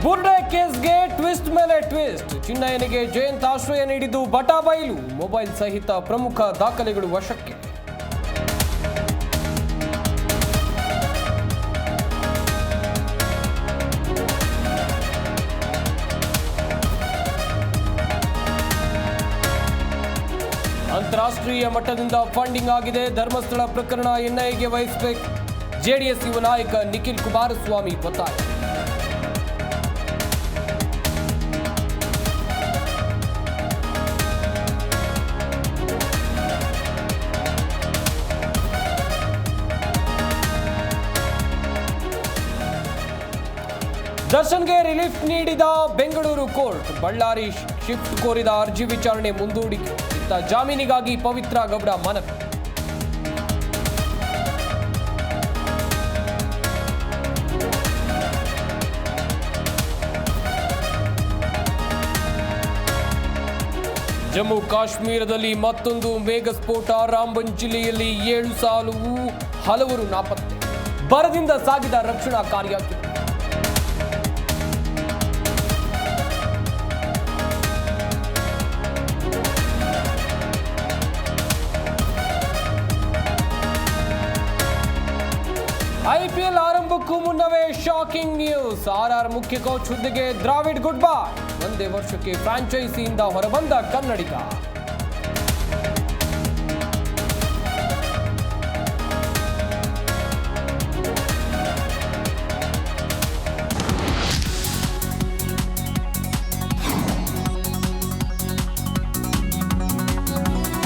ಬುರ್ಡೆ ಕೇಸ್ಗೆ twist ಮೇಲೆ twist. ಚಿನ್ನಯ್ಯನಿಗೆ Jayant ಆಶ್ರಯ ನೀಡಿದ್ದು ಬಟಾಬೈಲು. ಮೊಬೈಲ್ ಸಹಿತ ಪ್ರಮುಖ ದಾಖಲೆಗಳು ವಶಕ್ಕೆ. ಅಂತಾರಾಷ್ಟ್ರೀಯ ಮಟ್ಟದಿಂದ ಫಂಡಿಂಗ್ ಆಗಿದೆ. ಧರ್ಮಸ್ಥಳ ಪ್ರಕರಣ ಎನ್ಐಎಗೆ ವಹಿಸಬೇಕು. ಜೆಡಿಎಸ್ ಯುವ ನಾಯಕ ನಿಖಿಲ್ ಕುಮಾರಸ್ವಾಮಿ ಒತ್ತಾಯ. ದರ್ಶನ್ಗೆ ರಿಲೀಫ್ ನೀಡಿದ ಬೆಂಗಳೂರು ಕೋರ್ಟ್. ಬಳ್ಳಾರಿ ಶಿಫ್ಟ್ ಕೋರಿದ ಅರ್ಜಿ ವಿಚಾರಣೆ ಮುಂದೂಡಿಕೆ. ಇತ್ತ ಜಾಮೀನಿಗಾಗಿ ಪವಿತ್ರ ಗೌಡ ಮನವಿ. ಜಮ್ಮು ಕಾಶ್ಮೀರದಲ್ಲಿ ಮತ್ತೊಂದು ಮೇಘಸ್ಫೋಟ. ರಾಂಬನ್ ಜಿಲ್ಲೆಯಲ್ಲಿ 7 ಸಾವು, ಹಲವರು ನಾಪತ್ತೆ. ಬರದಿಂದ ಸಾಗಿದ ರಕ್ಷಣಾ ಕಾರ್ಯಾಚರಣೆ. ಐಪಿಎಲ್ ಆರಂಭಕ್ಕೂ ಮುನ್ನವೇ ಶಾಕಿಂಗ್ ನ್ಯೂಸ್. ಆರ್ಆರ್ ಮುಖ್ಯ ಕೋಚ್ ಹುದ್ದೆಗೆ ದ್ರಾವಿಡ್ ಗುಡ್ ಬೈ. ಒಂದೇ ವರ್ಷಕ್ಕೆ ಫ್ರಾಂಚೈಸಿಯಿಂದ ಹೊರಬಂದ ಕನ್ನಡಿಗ.